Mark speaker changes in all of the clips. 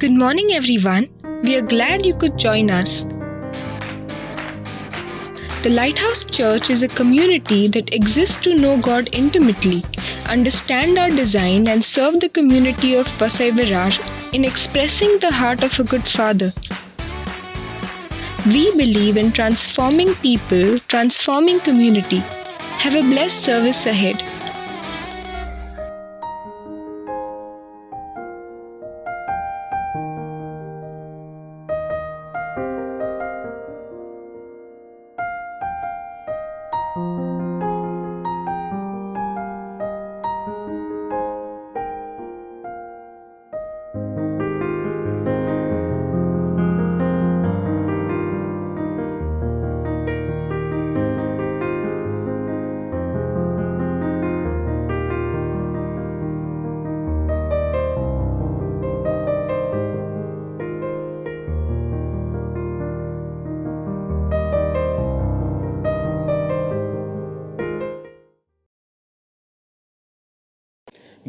Speaker 1: Good morning, everyone. We are glad you could join us. The Lighthouse Church is a community that exists to know God intimately, understand our design, and serve the community of Vasai Virar in expressing the heart of a good father. We believe in transforming people, transforming community. Have a blessed service ahead.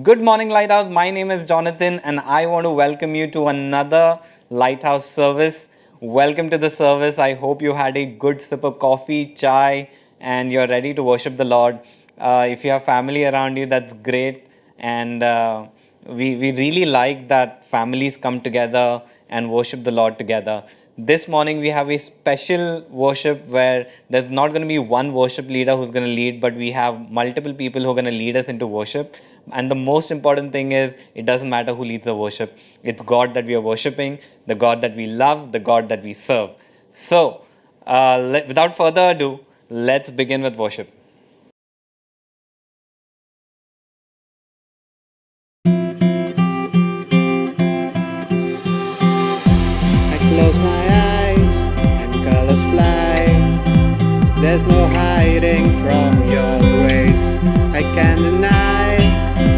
Speaker 2: Good morning, Lighthouse. My name is Jonathan, and I want to welcome you to another Lighthouse service. Welcome to the service. I hope you had a good sip of coffee, chai, and you're ready to worship the Lord. If you have family around you, that's great. And we really like that families come together and worship the Lord together. This morning we have a special worship where there's not going to be one worship leader who's going to lead, but we have multiple people who are going to lead us into worship. And the most important thing is it doesn't matter who leads the worship. It's God that we are worshiping, the God that we love, the God that we serve. So, without further ado, let's begin with worship.
Speaker 3: I close my eyes and colors fly. There's no hiding from your grace. I can't deny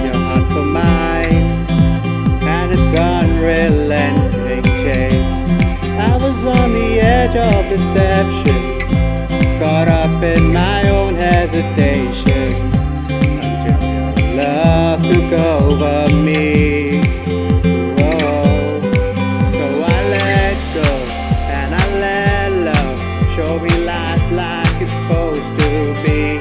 Speaker 3: your heart for mine, and it's unrelenting chase. I was on the edge of deception, caught up in my own hesitation, until your love took over me. Whoa. So I let go and I let love show me life like it's supposed to be.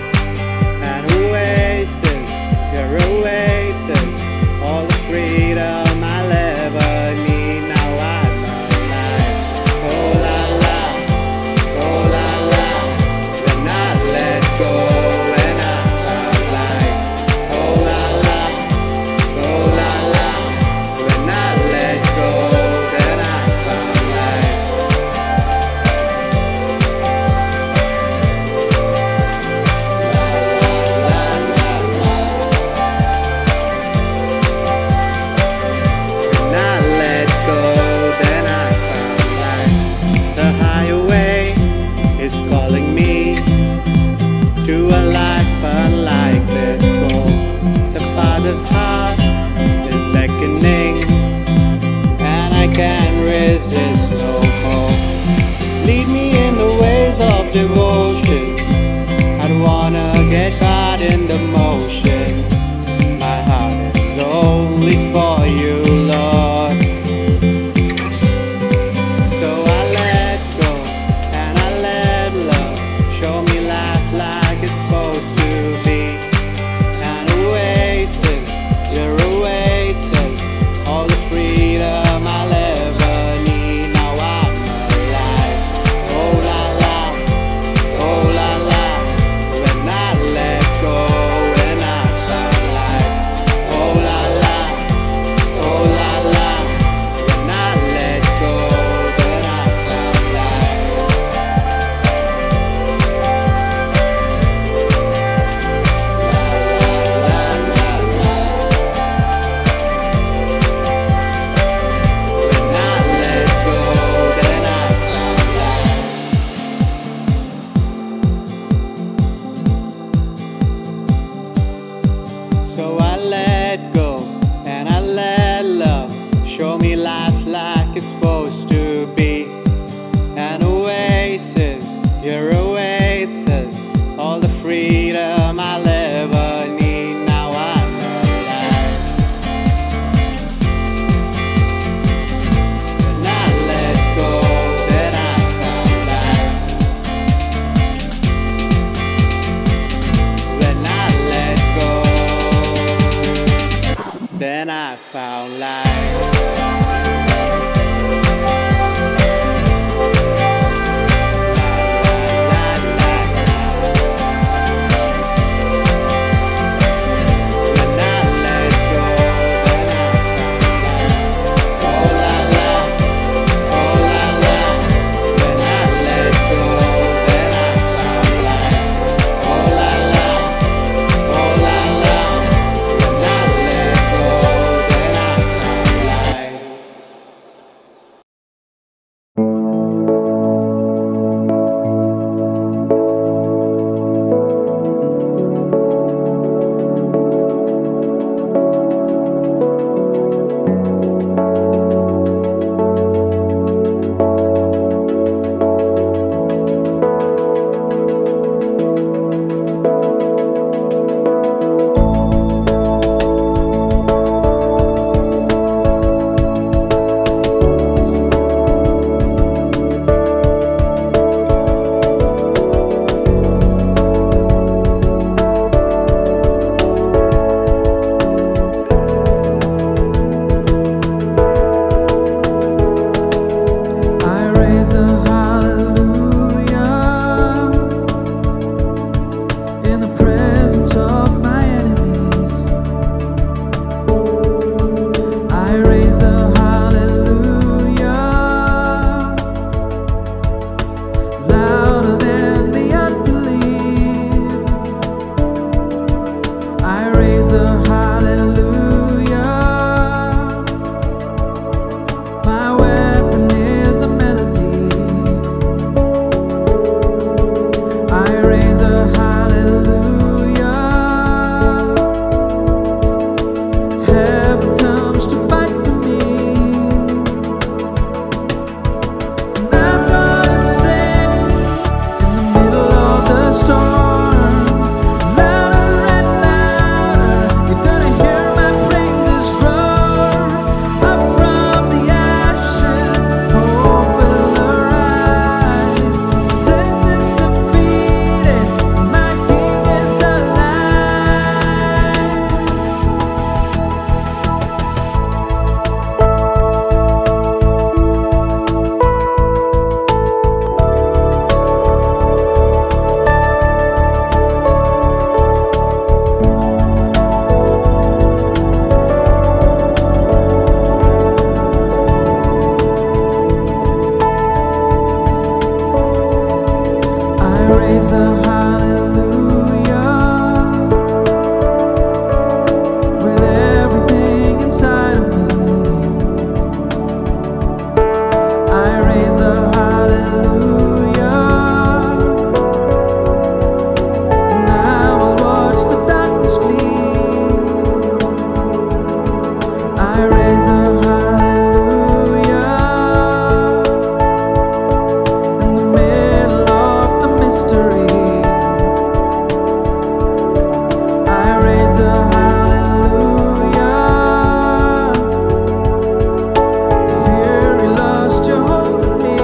Speaker 3: And oasis, your oasis, all the freedom I'll ever need. Now I'm alive. Oh la la, oh la la. When I let go and I found life. Oh la la, oh la la. When I let go, then I found life. La la la la. When I let go, then I found life. The higher way is calling me to a life unlike before. The Father's heart is beckoning, and I can't resist no more. Lead me in the ways of devotion. I don't wanna get caught in the motion. My heart is only for you, Lord. So I let go and I let love show me life like it's supposed to be. An oasis, your oasis, all the freedom I'll ever need. Now I'm alive. Oh la la, oh la raise a hallelujah with everything inside of me. I raise a hallelujah. Now I'll watch the darkness flee. I raise a hallelujah in the middle of the mystery. I raise a hallelujah. Fury, lust, you're holding me.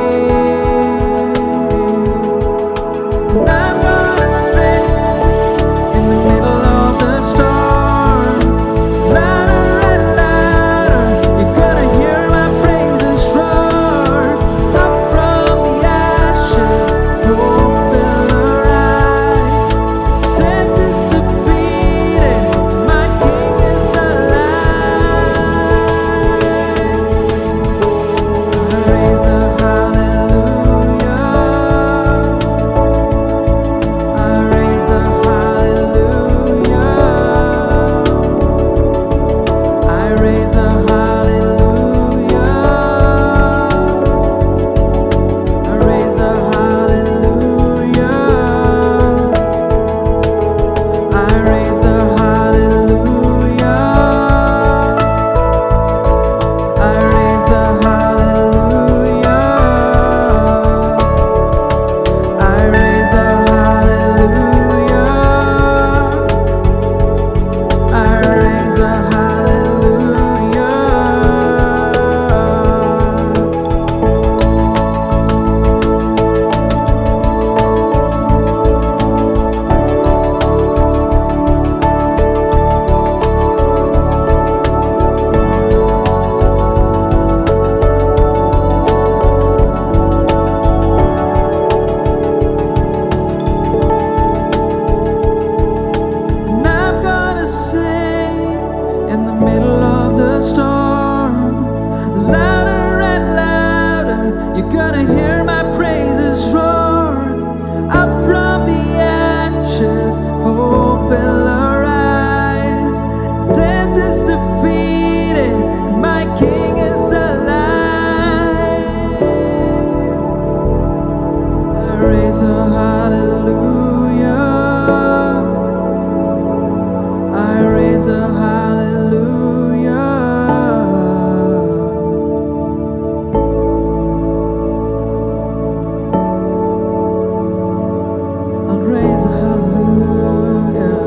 Speaker 3: And I'm gonna sing in the middle of the storm. Louder and louder, you're gonna hear my praises roar. Up from the ashes, hope will arise. Death is defeated, my King is alive. I raise a hallelujah. I raise a hallelujah. I raise a hallelujah. I raise a hallelujah. I raise a hallelujah. I raise a hallelujah. I raise a hallelujah. I raise a hallelujah. And I'm gonna sing in the middle of the storm. Louder and louder, you're gonna hear my praises roar. Up from the ashes, hope will arise. Death is defeated, and my King is alive. I raise a hallelujah. I raise a hallelujah. I'll raise a hallelujah.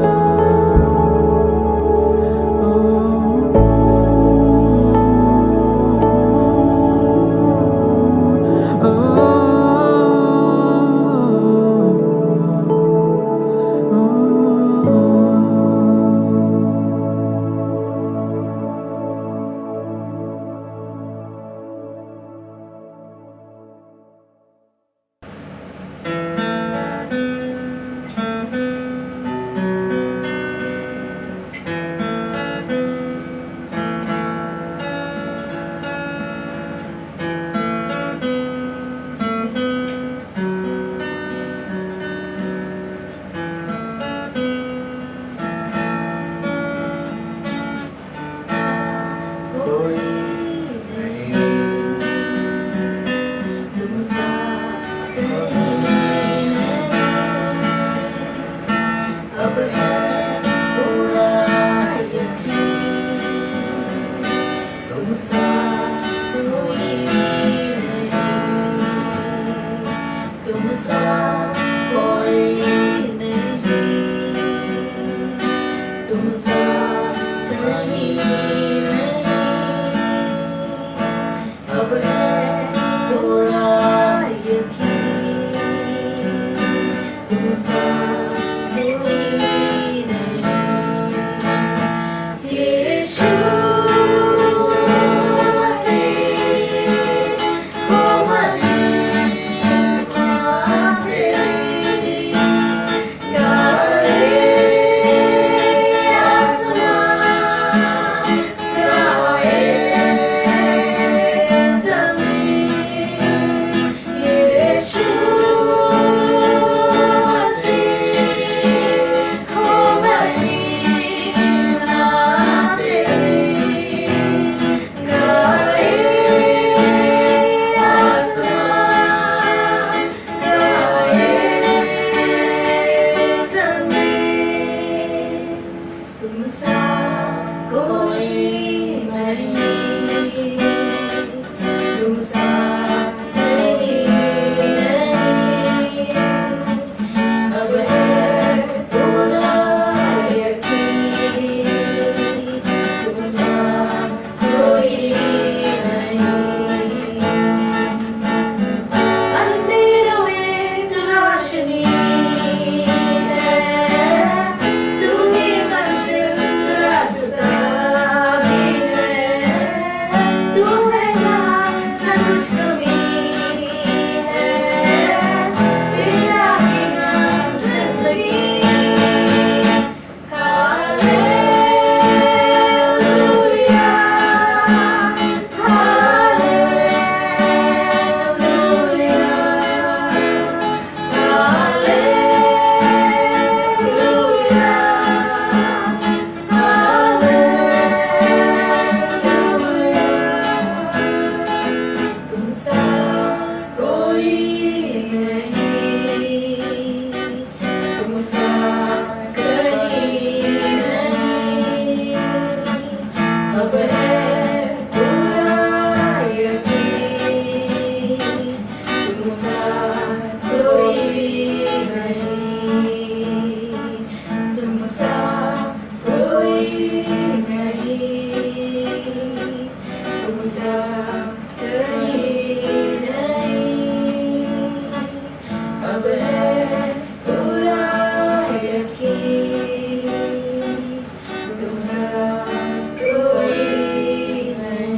Speaker 4: नहीं, तुम सा कोई नहीं, तुम सा कहीं नहीं, अब है पूरा यकीन, तुम सा कोई नहीं।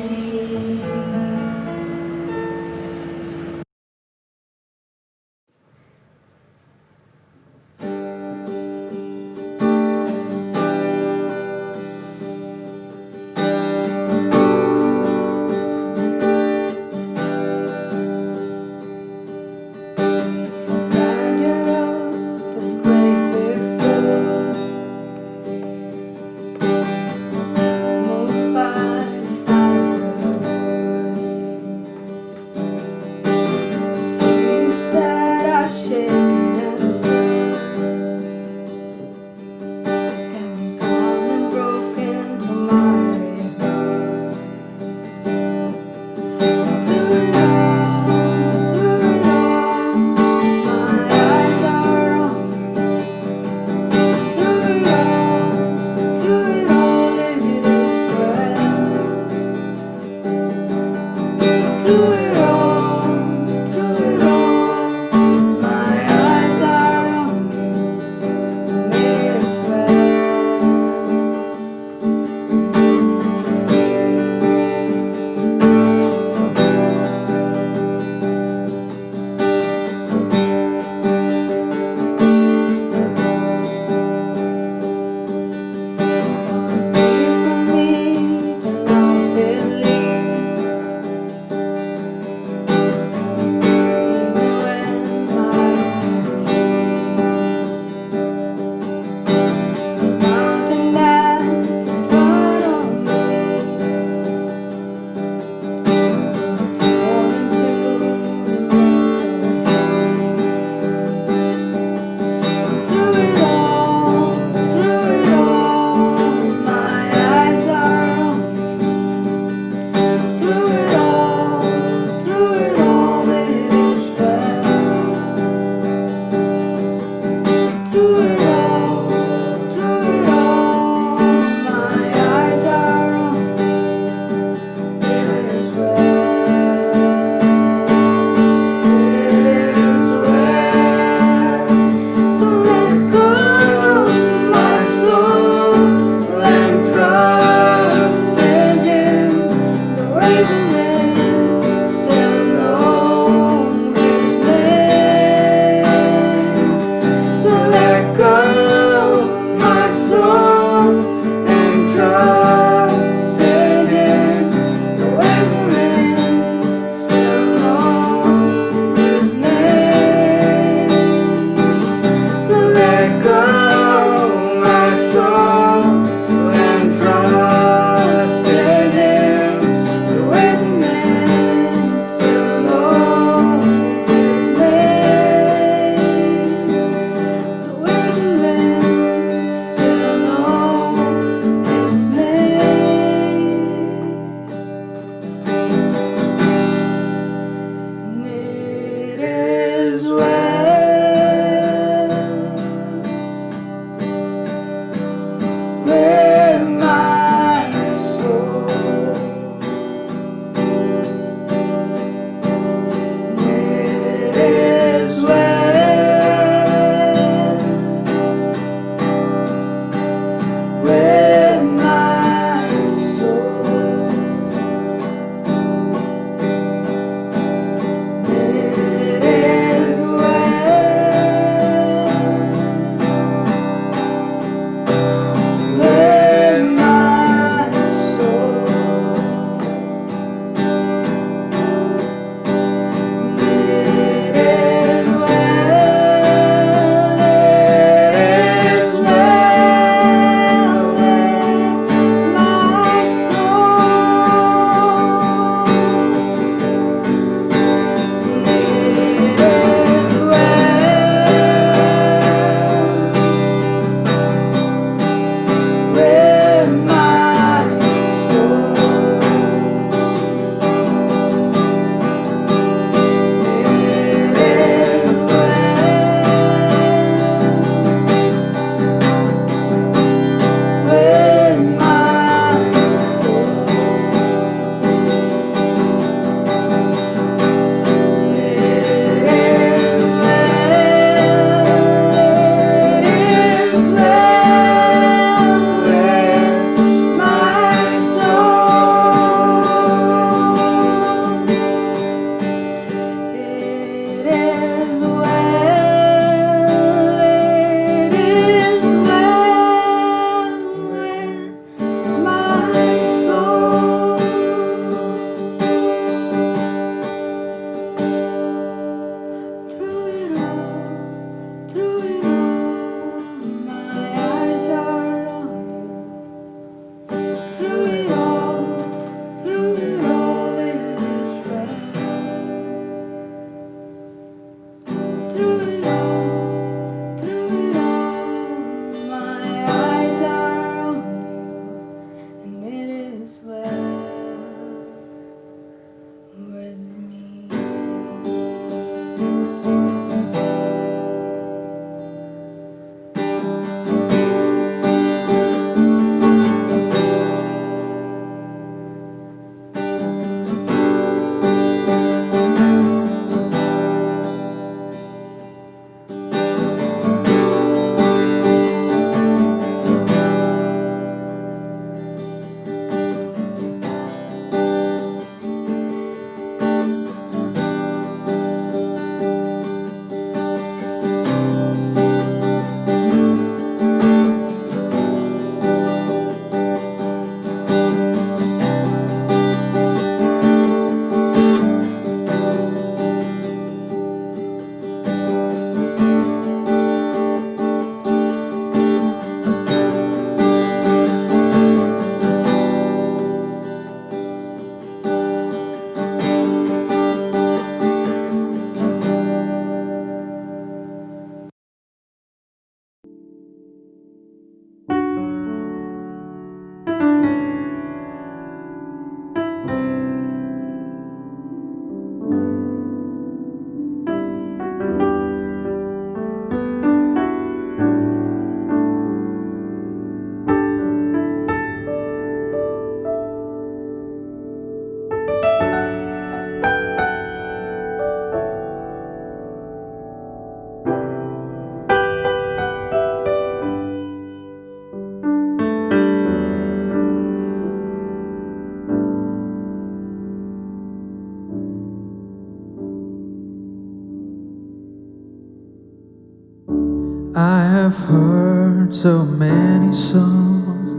Speaker 5: I have heard so many songs,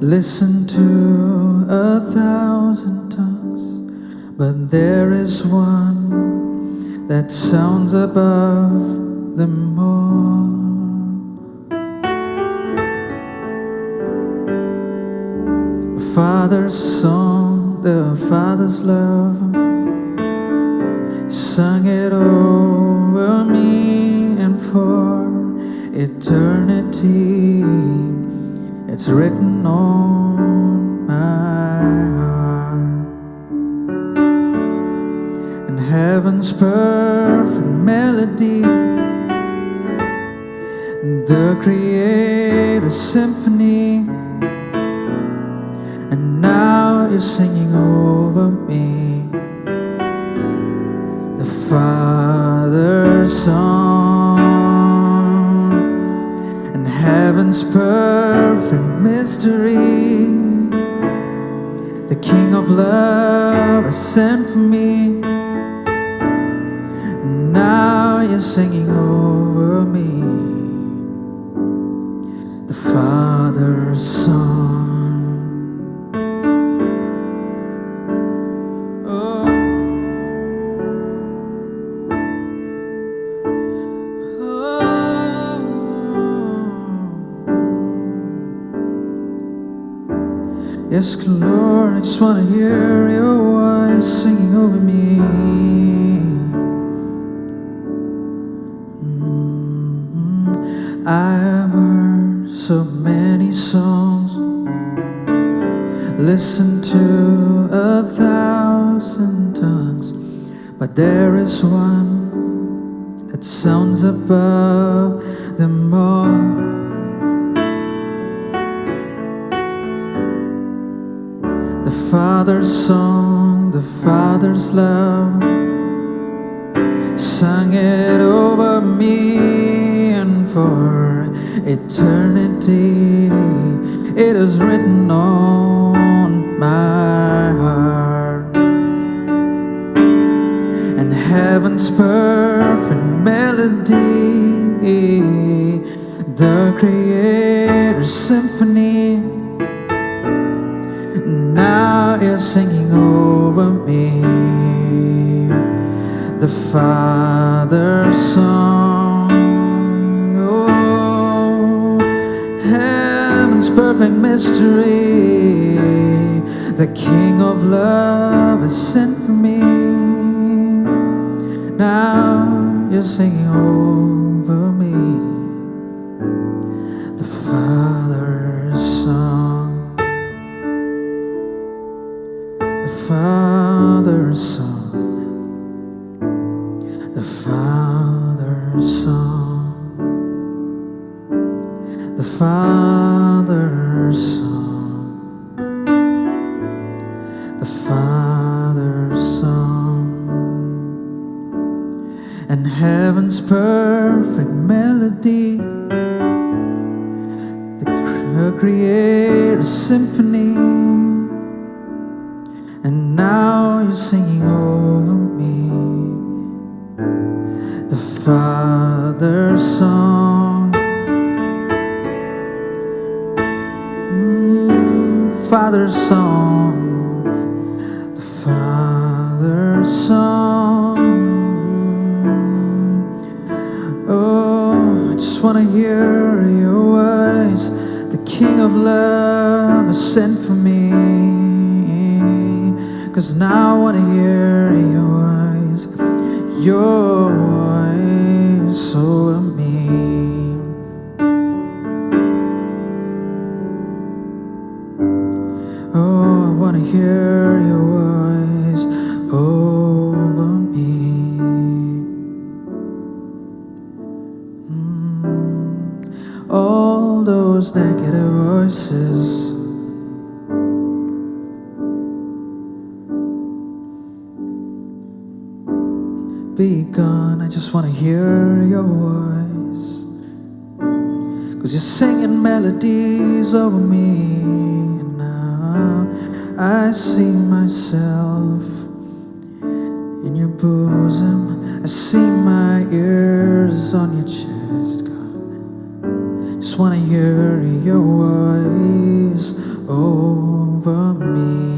Speaker 5: listened to 1,000 tongues, but there is one that sounds above them all. A Father's song, the Father's love, sung it over me, and for eternity it's written on my heart. And heaven's perfect melody, the Creator's symphony, and now you're singing over me, the Father's song. And heaven's perfect mystery, the King of love has sent for me, and now you're singing over me, the Father's song. Yes, Lord, I just want to hear your voice singing over me. I have heard so many songs, listened to 1,000 tongues, but there is one that sounds above them all. The Father's song, the Father's love, sung it over me, and for eternity it is written on my heart. And heaven's perfect melody, the Creator's symphony, now you're singing over me, the Father's song. Oh, heaven's perfect mystery, the King of love has sent for me, now you're singing over me, the Father's song. Father's song, the Father's song, the Father's song, the Father's song. And heaven's perfect melody, the Creator's symphony, and now you're singing over me, the Father's song. Father's song, the Father's song. Oh, I just want to hear your voice, the King of love has sent for me. 'Cause now I want to hear your voice over me. Oh, I want to hear your voice over me. All those negative voices, be gone. I just want to hear your voice, 'cause you're singing melodies over me. And now I see myself in your bosom. I see my ears hands on your chest, God. Just wanna hear your voice over me.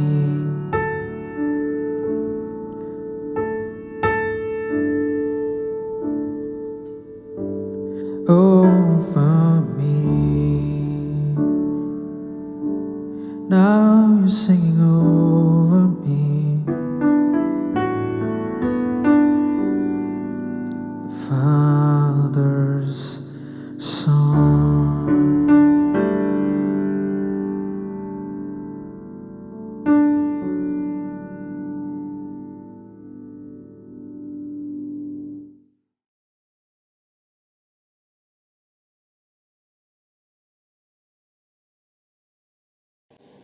Speaker 5: Over me. Now you're singing over me. Father's song.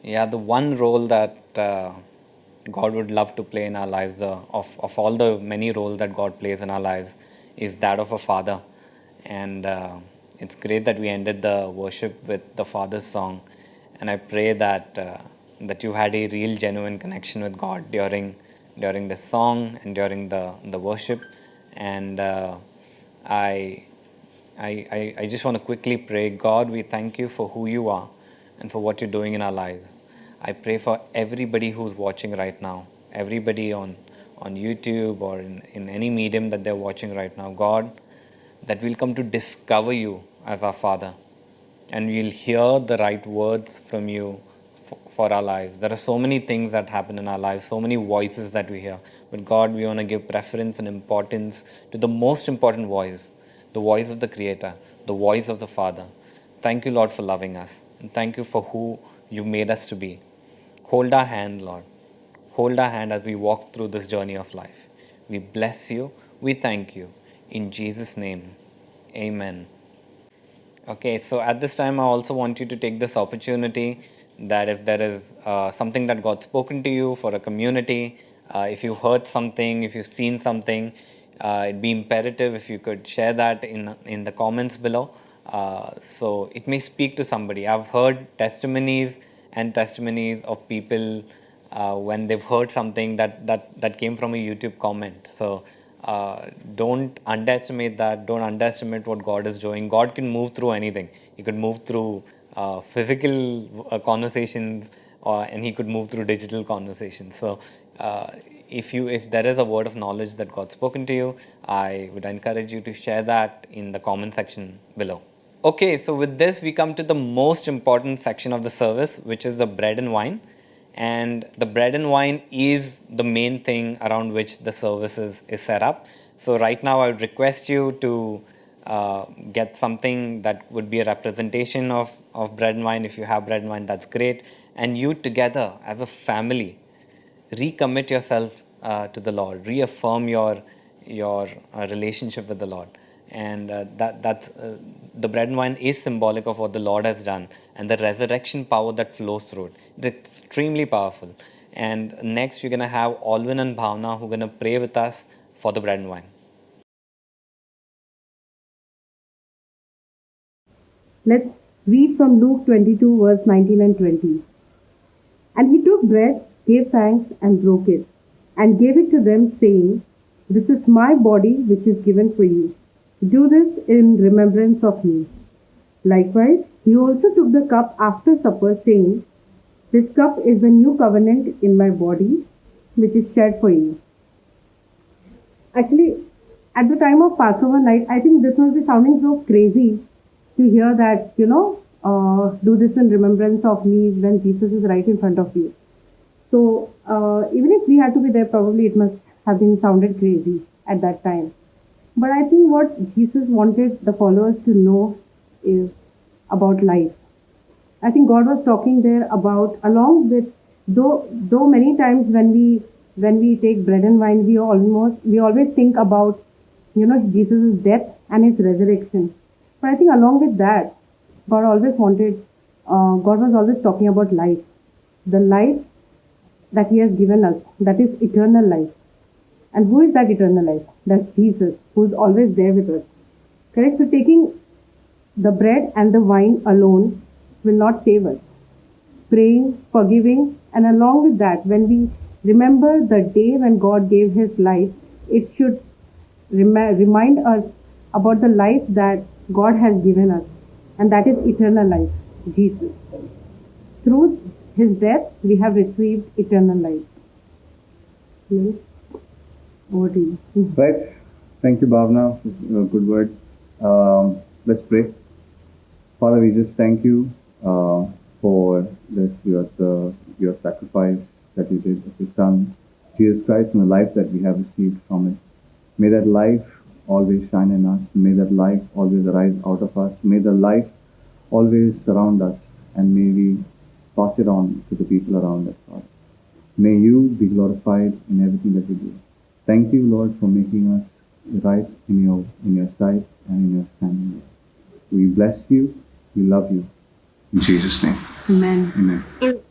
Speaker 2: Yeah, the one role that God would love to play in our lives, of all the many roles that God plays in our lives, is that of a father. And it's great that we ended the worship with the Father's song. And I pray that that you had a real, genuine connection with God during the song and during the worship. And I I just want to quickly pray. God, we thank you for who you are and for what you're doing in our lives. I pray for everybody who's watching right now, everybody on YouTube or in any medium that they're watching right now. God, that we'll come to discover you as our Father and we'll hear the right words from you for our lives. There are so many things that happen in our lives, so many voices that we hear. But God, we want to give preference and importance to the most important voice, the voice of the Creator, the voice of the Father. Thank you, Lord, for loving us. And thank you for who you made us to be. Hold our hand, Lord. Hold our hand as we walk through this journey of life. We bless you. We thank you. In Jesus' name, amen. Okay, so at this time, I also want you to take this opportunity that if there is something that God's spoken to you for a community, if you heard something, if you've seen something, it'd be imperative if you could share that in the comments below. So it may speak to somebody. I've heard testimonies and testimonies of people when they've heard something that came from a YouTube comment. So don't underestimate that. Don't underestimate what God is doing. God can move through anything. He could move through physical conversations, and He could move through digital conversations. So if there is a word of knowledge that God's spoken to you, I would encourage you to share that in the comment section below. Okay, so with this, we come to the most important section of the service, which is the bread and wine. And the bread and wine is the main thing around which the service is set up. So right now, I would request you to get something that would be a representation of bread and wine. If you have bread and wine, that's great. And you together as a family, recommit yourself to the Lord, reaffirm your relationship with the Lord. And the bread and wine is symbolic of what the Lord has done and the resurrection power that flows through it. It's extremely powerful. And next, we're going to have Alvin and Bhavna who are going to pray with us for the bread and wine.
Speaker 6: Let's read from Luke 22, verse 19 and 20. And he took bread, gave thanks, and broke it, and gave it to them, saying, "This is my body, which is given for you. Do this in remembrance of me." Likewise, he also took the cup after supper, saying, "This cup is the new covenant in my body, which is shed for you." Actually, at the time of Passover night, I think this must be sounding so crazy to hear that, do this in remembrance of me when Jesus is right in front of you. So, even if we had to be there, probably it must have been sounded crazy at that time. But I think what Jesus wanted the followers to know is about life. I think God was talking there about, along with, though many times when we take bread and wine, we always think about, Jesus' death and his resurrection. But I think along with that, God was always talking about life. The life that he has given us, that is eternal life. And who is that eternal life? That's Jesus, who is always there with us. Correct? So taking the bread and the wine alone will not save us. Praying, forgiving, and along with that, when we remember the day when God gave his life, it should remind us about the life that God has given us, and that is eternal life, Jesus. Through his death, we have received eternal life. Yes. Over to you.
Speaker 7: Right. Thank you, Bhavna. Good word. Let's pray. Father, we just thank you for this, your sacrifice that you did of your Son, Jesus Christ, and the life that we have received from it. May that life always shine in us. May that life always arise out of us. May the life always surround us, and may we pass it on to the people around us, Lord. May you be glorified in everything that we do. Thank you, Lord, for making us right in your sight and in your standing. We bless you. We love you. In Jesus' name.
Speaker 6: Amen.
Speaker 7: Amen.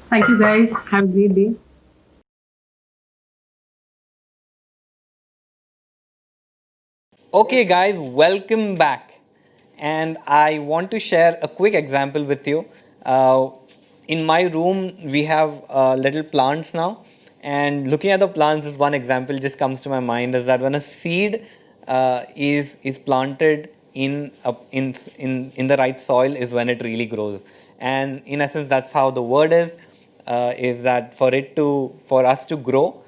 Speaker 6: Thank you, guys. Have a great day.
Speaker 2: Okay, guys, welcome back. And I want to share a quick example with you. In my room, we have little plants now. And looking at the plants, this one example just comes to my mind is that when a seed is planted in the right soil is when it really grows. And in essence, that's how the word is that for us to grow,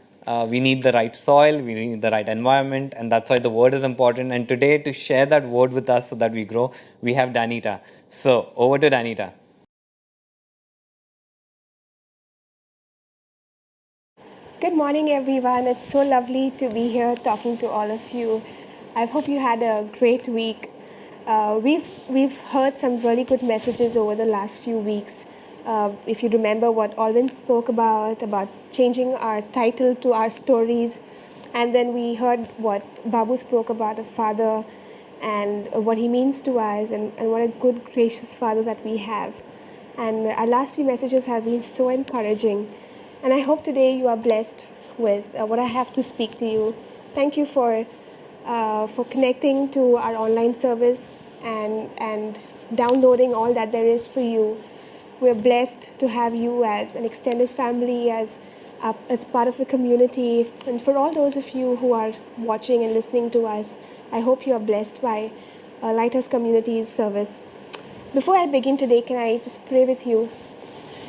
Speaker 2: we need the right soil, we need the right environment, and that's why the word is important. And today, to share that word with us so that we grow, we have Danita. So, over to Danita.
Speaker 8: Good morning, everyone. It's so lovely to be here talking to all of you. I hope you had a great week. We've heard some really good messages over the last few weeks. If you remember what Alvin spoke about changing our title to our stories, and then we heard what Babu spoke about a father and what he means to us, and what a good, gracious father that we have. And our last few messages have been so encouraging. And I hope today you are blessed with what I have to speak to you. Thank you for connecting to our online service and downloading all that there is for you. We're blessed to have you as an extended family, as part of a community. And for all those of you who are watching and listening to us, I hope you are blessed by Lighthouse Community's service. Before I begin today, can I just pray with you?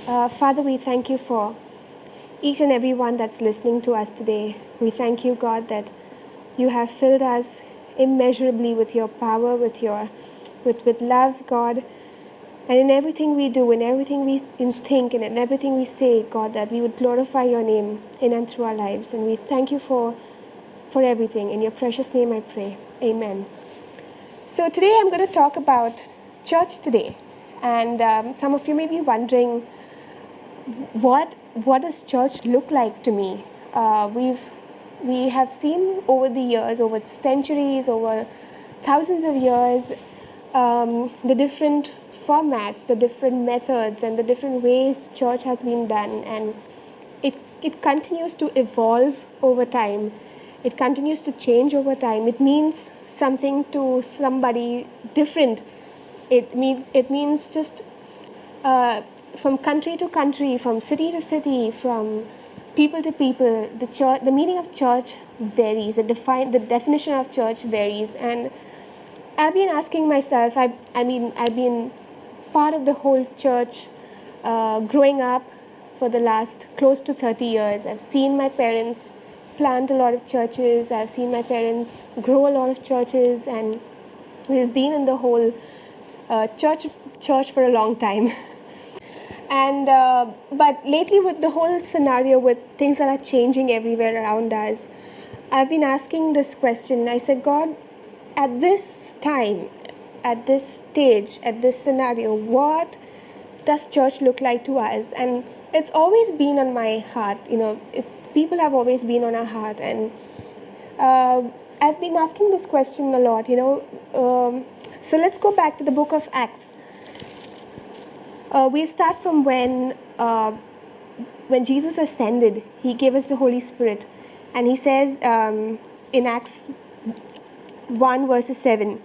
Speaker 8: Father, we thank you for each and every one that's listening to us today. We thank you, God, that you have filled us immeasurably with your power, with love, God. And in everything we do, in everything we think, and in everything we say, God, that we would glorify your name in and through our lives. And we thank you for everything. In your precious name I pray. Amen. So today I'm going to talk about church today. And some of you may be wondering, what does church look like to me? We have seen over the years, over centuries, over thousands of years, the different formats, the different methods, and the different ways church has been done, and it continues to evolve over time. It continues to change over time. It means something to somebody different. It means just from country to country, from city to city, from people to people. The meaning of church varies. The definition of church varies. And I've been asking myself. I've been part of the whole church growing up for the last close to 30 years. I've seen my parents plant a lot of churches. I've seen my parents grow a lot of churches, and we've been in the whole church for a long time. And but lately, with the whole scenario, with things that are changing everywhere around us, I've been asking this question. I said, God, at this time, at this stage, at this scenario, what does church look like to us? And it's always been on my heart. People have always been on our heart, and I've been asking this question a lot. So let's go back to the book of Acts. We start from when Jesus ascended. He gave us the Holy Spirit, and he says in Acts 1 verses 7,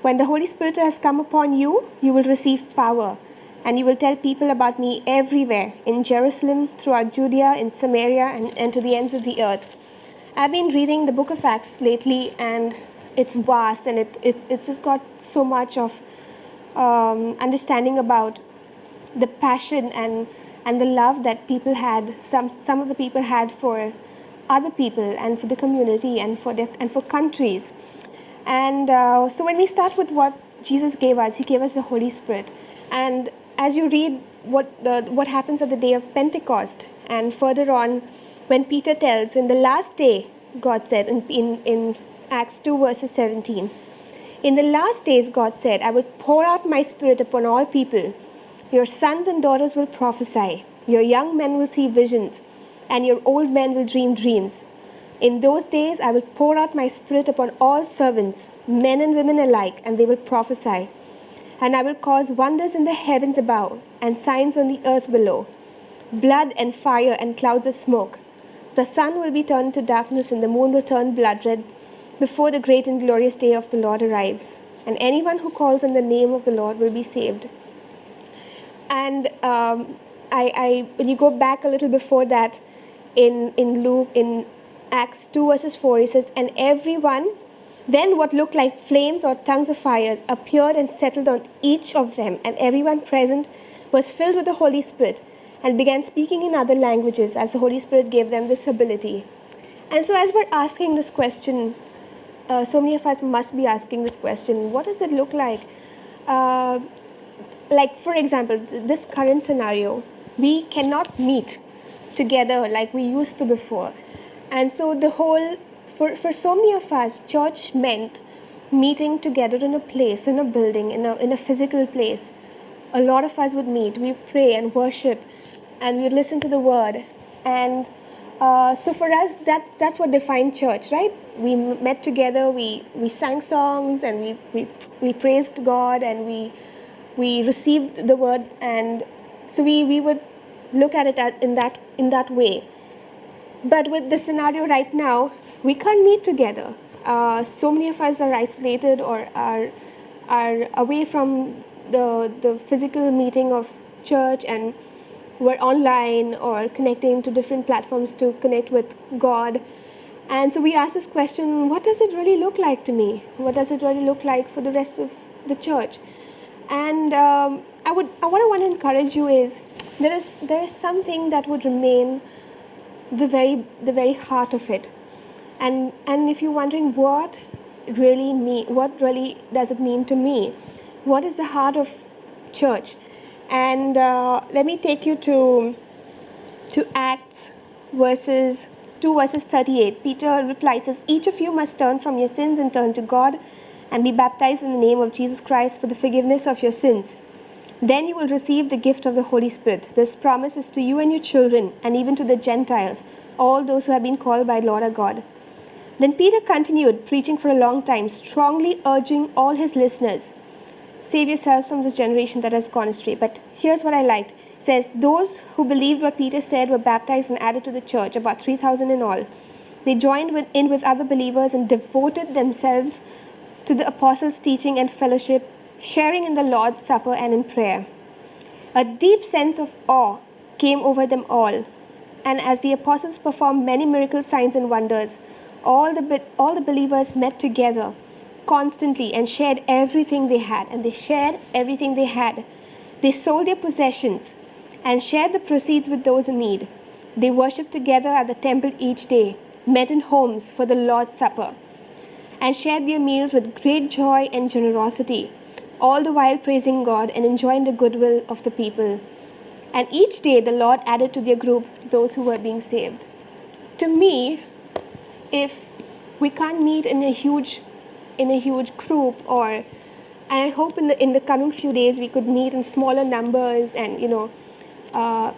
Speaker 8: when the Holy Spirit has come upon you, you will receive power, and you will tell people about me everywhere, in Jerusalem, throughout Judea, in Samaria, and to the ends of the earth. I've been reading the book of Acts lately, and it's vast, and it's just got so much of understanding about the passion and the love that people had, some of the people had for other people and for the community and for countries. And so when we start with what Jesus gave us, he gave us the Holy Spirit. And as you read what happens at the day of Pentecost, and further on when Peter tells, in the last day, God said in Acts 2 verses 17, in the last days God said, I will pour out my Spirit upon all people. Your sons and daughters will prophesy, your young men will see visions, and your old men will dream dreams. In those days I will pour out my Spirit upon all servants, men and women alike, and they will prophesy. And I will cause wonders in the heavens above, and signs on the earth below, blood and fire and clouds of smoke. The sun will be turned to darkness, and the moon will turn blood red before the great and glorious day of the Lord arrives. And anyone who calls on the name of the Lord will be saved. And when you go back a little before that, in Acts 2 verses 4, it says, and everyone, then what looked like flames or tongues of fire appeared and settled on each of them, and everyone present was filled with the Holy Spirit and began speaking in other languages as the Holy Spirit gave them this ability. And so as we're asking this question, so many of us must be asking this question, what does it look like? Like, for example, this current scenario, we cannot meet together like we used to before. And so for so many of us, church meant meeting together in a place, in a building, in a physical place. A lot of us would meet, we pray and worship, and we'd listen to the word. And so for us, that's what defined church, right? We met together, we sang songs, and we praised God, and we received the word, and so we would look at it in that way. But with the scenario right now, we can't meet together. So many of us are isolated or are away from the physical meeting of church, and we're online or connecting to different platforms to connect with God. And so we ask this question, what does it really look like to me? What does it really look like for the rest of the church? And what I want to encourage you is, there is something that would remain the very heart of it. And if you're wondering what really does it mean to me? What is the heart of church? And let me take you to Acts 2 verses 38. Peter replies, says, each of you must turn from your sins and turn to God and be baptized in the name of Jesus Christ for the forgiveness of your sins. Then you will receive the gift of the Holy Spirit. This promise is to you and your children, and even to the Gentiles, all those who have been called by Lord our God. Then Peter continued, preaching for a long time, strongly urging all his listeners, save yourselves from this generation that has gone astray. But here's what I liked. It says, those who believed what Peter said were baptized and added to the church, about 3,000 in all. They joined in with other believers and devoted themselves to the apostles' teaching and fellowship, sharing in the Lord's Supper and in prayer. A deep sense of awe came over them all, and as the apostles performed many miracle signs and wonders, all the believers met together constantly and shared everything they had. And they shared everything they had. They sold their possessions and shared the proceeds with those in need. They worshipped together at the temple each day, met in homes for the Lord's Supper, and shared their meals with great joy and generosity, all the while praising God and enjoying the goodwill of the people. And each day the Lord added to their group those who were being saved. To me, if we can't meet in a huge group, and I hope in the coming few days we could meet in smaller numbers, and I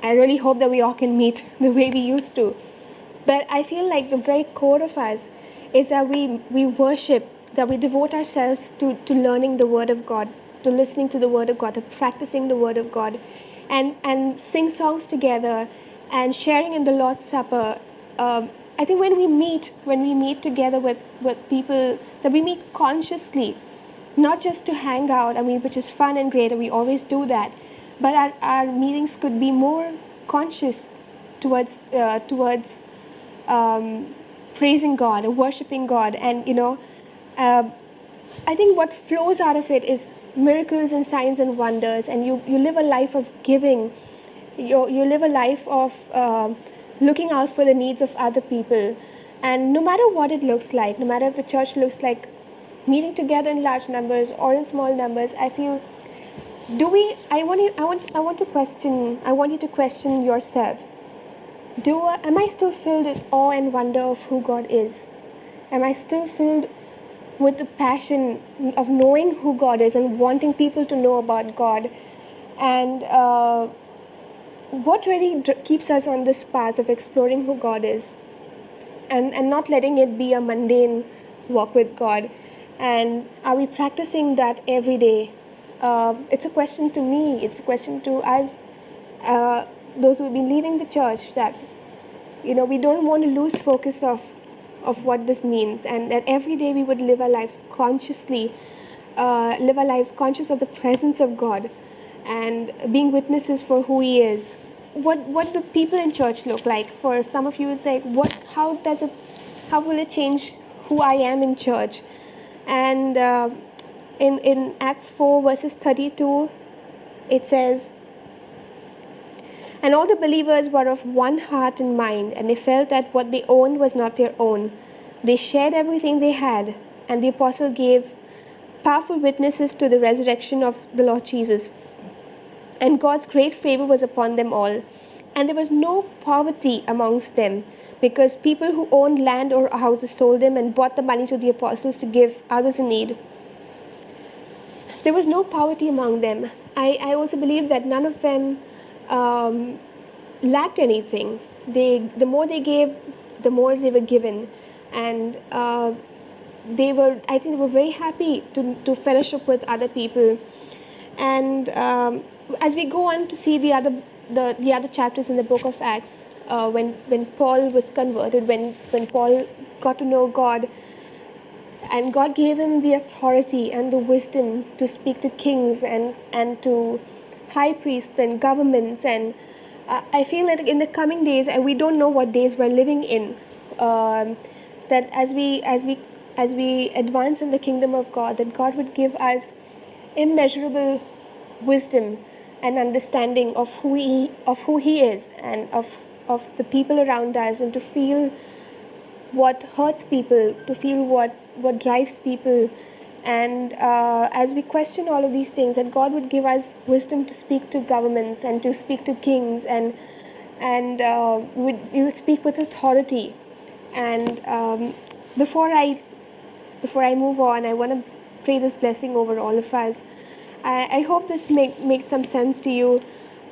Speaker 8: really hope that we all can meet the way we used to. But I feel like the very core of us is that we worship, that we devote ourselves to learning the Word of God to listening to the Word of God, to practicing the Word of God, and sing songs together and sharing in the Lord's Supper. I think when we meet together with people, that we meet consciously, not just to hang out, I mean, which is fun and great, and we always do that, but our meetings could be more conscious towards praising God or worshiping God. And I think what flows out of it is miracles and signs and wonders, and you live a life of giving. You live a life of looking out for the needs of other people. And no matter what it looks like, no matter if the church looks like meeting together in large numbers or in small numbers, I feel, I want you to question yourself. Am I still filled with awe and wonder of who God is? Am I still filled with the passion of knowing who God is and wanting people to know about God? And what really keeps us on this path of exploring who God is and not letting it be a mundane walk with God? And are we practicing that every day? It's a question to me, it's a question to us, those who have been leading the church, that we don't want to lose focus of what this means, and that every day we would live our lives consciously, conscious of the presence of God and being witnesses for who He is. What do people in church look like? For some of you, it's like, how will it change who I am in church? And in Acts 4 verses 32, it says, "And all the believers were of one heart and mind, and they felt that what they owned was not their own. They shared everything they had, and the apostle gave powerful witnesses to the resurrection of the Lord Jesus. And God's great favor was upon them all. And there was no poverty amongst them, because people who owned land or houses sold them and brought the money to the apostles to give others in need." There was no poverty among them. I also believe that none of them lacked anything. The more they gave, the more they were given, and I think they were very happy to fellowship with other people. And as we go on to see the other chapters in the book of Acts, when Paul was converted, when Paul got to know God, and God gave him the authority and the wisdom to speak to kings and to high priests and governments. And I feel that in the coming days, and we don't know what days we're living in, that as we advance in the kingdom of God, that God would give us immeasurable wisdom and understanding of who He is, and of the people around us, and to feel what hurts people, to feel what drives people. And as we question all of these things, that God would give us wisdom to speak to governments and to speak to kings, and we would speak with authority. And before I move on, I want to pray this blessing over all of us. I hope this makes some sense to you.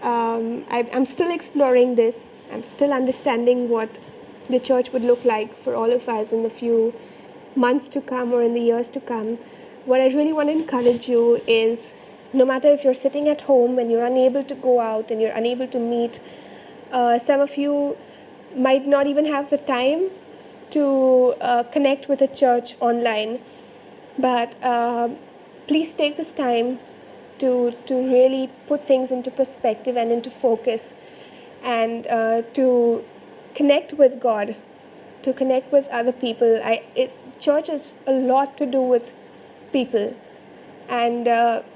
Speaker 8: I'm still exploring this. I'm still understanding what the church would look like for all of us in the few months to come or in the years to come. What I really want to encourage you is, no matter if you're sitting at home and you're unable to go out and you're unable to meet, some of you might not even have the time to connect with a church online, but please take this time to really put things into perspective and into focus, and to connect with God, to connect with other people. Church is a lot to do with people, and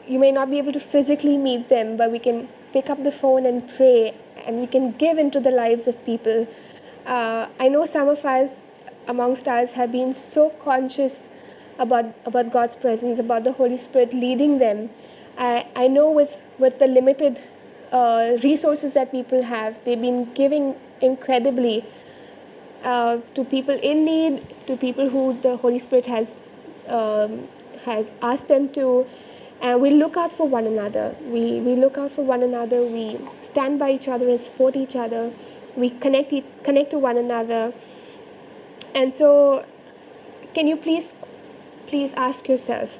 Speaker 8: you may not be able to physically meet them, but we can pick up the phone and pray, and we can give into the lives of people. I know some of us amongst us have been so conscious about God's presence, about the Holy Spirit leading them. I know with the limited resources that people have, they've been giving incredibly to people in need, to people who the Holy Spirit has asked them to. And we look out for one another. We look out for one another. We stand by each other and support each other. We connect to one another. And so, can you please ask yourself,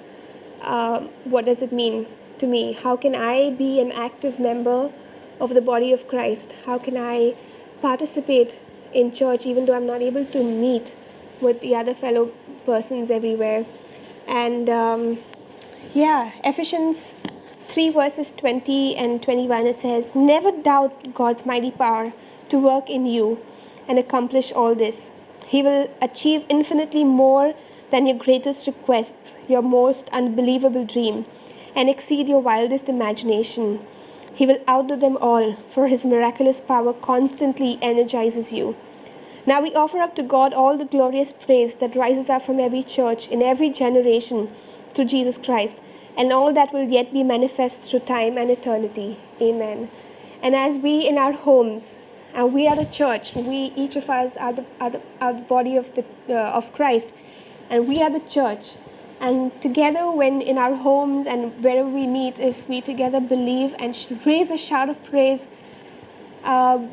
Speaker 8: what does it mean to me? How can I be an active member of the body of Christ? How can I participate in church even though I'm not able to meet with the other fellow persons everywhere? And Ephesians 3 verses 20 and 21, it says, "Never doubt God's mighty power to work in you and accomplish all this. He will achieve infinitely more than your greatest requests, your most unbelievable dream, and exceed your wildest imagination. He will outdo them all, for his miraculous power constantly energizes you." Now we offer up to God all the glorious praise that rises up from every church in every generation through Jesus Christ, and all that will yet be manifest through time and eternity. Amen. And as we in our homes, and we are the church, we each of us are the body of Christ, and we are the church. And together, when in our homes and wherever we meet, if we together believe and raise a shout of praise,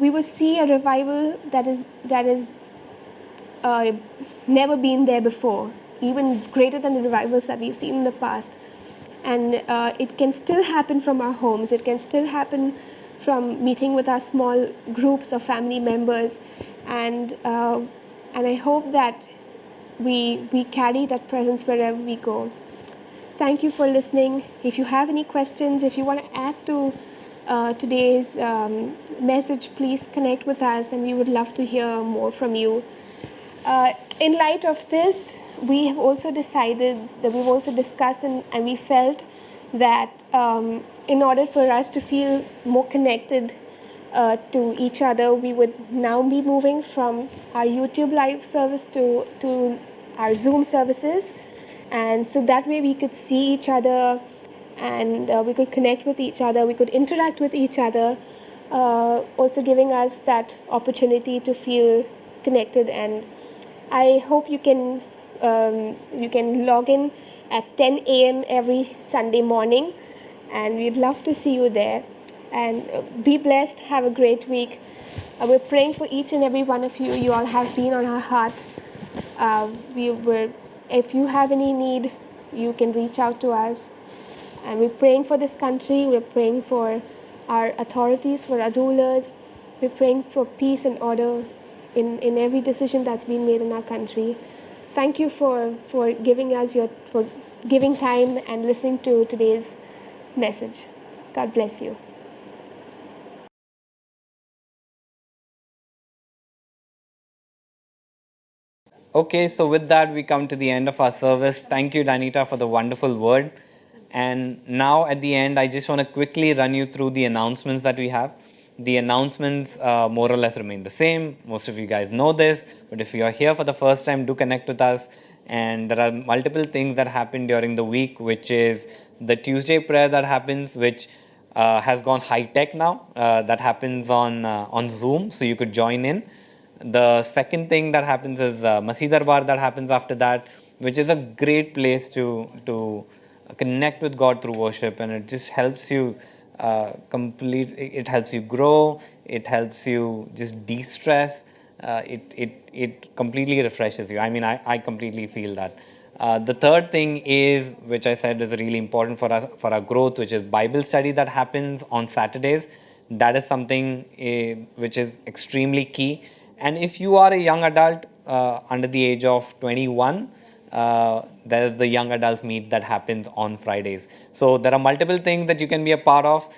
Speaker 8: we will see a revival that is never been there before, even greater than the revivals that we've seen in the past. And it can still happen from our homes. It can still happen from meeting with our small groups of family members, and I hope that we carry that presence wherever we go. Thank you for listening. If you have any questions, if you want to add to today's message, please connect with us, and we would love to hear more from you. In light of this, we have also decided that we've also discussed and we felt that in order for us to feel more connected to each other, we would now be moving from our YouTube live service to our Zoom services. And so that way we could see each other, and we could connect with each other, we could interact with each other, also giving us that opportunity to feel connected. And I hope you can log in at 10 a.m. every Sunday morning, and we'd love to see you there. And be blessed, have a great week. We're praying for each and every one of you. You all have been on our heart. If you have any need, you can reach out to us. And we're praying for this country. We're praying for our authorities, for our rulers. We're praying for peace and order in every decision that's been made in our country. Thank you for giving time and listening to today's message. God bless you.
Speaker 2: Okay, so with that, we come to the end of our service. Thank you, Danita, for the wonderful word. And now at the end, I just want to quickly run you through the announcements that we have. The announcements more or less remain the same. Most of you guys know this, but if you are here for the first time, do connect with us. And there are multiple things that happen during the week, which is the Tuesday prayer that happens, which has gone high tech now. That happens on Zoom, so you could join in. The second thing that happens is Masih Darbar that happens after that, which is a great place to connect with God through worship, and it just helps you it helps you grow, it helps you just de-stress, it completely refreshes you. I mean, I completely feel that. The third thing is, which I said is really important for us, for our growth, which is Bible study that happens on Saturdays. That is something which is extremely key. And if you are a young adult under the age of 21, there is the young adult meet that happens on Fridays. So there are multiple things that you can be a part of.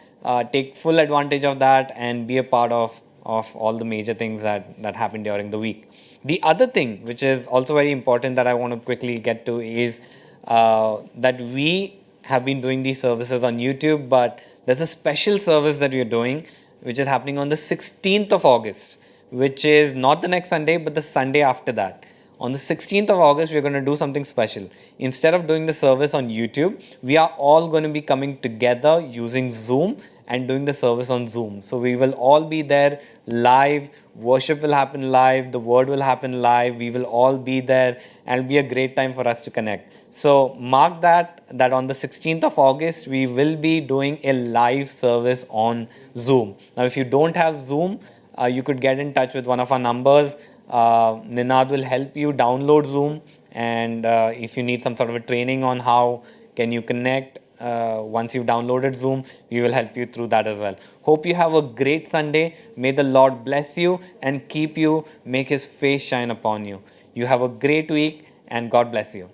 Speaker 2: Take full advantage of that and be a part of all the major things that happen during the week. The other thing, which is also very important that I want to quickly get to, is that we have been doing these services on YouTube, but there's a special service that we're doing, which is happening on the 16th of August. Which is not the next Sunday, but the Sunday after that. On the 16th of August, we're going to do something special. Instead of doing the service on YouTube, we are all going to be coming together using Zoom and doing the service on Zoom. So we will all be there live. Worship will happen live. The word will happen live. We will all be there, and it'll be a great time for us to connect. So mark that on the 16th of August, we will be doing a live service on Zoom. Now, if you don't have Zoom, you could get in touch with one of our numbers. Ninad will help you download Zoom, and if you need some sort of a training on how can you connect once you've downloaded Zoom, we will help you through that as well. Hope you have a great Sunday. May the Lord bless you and keep you, make His face shine upon you. You have a great week and God bless you.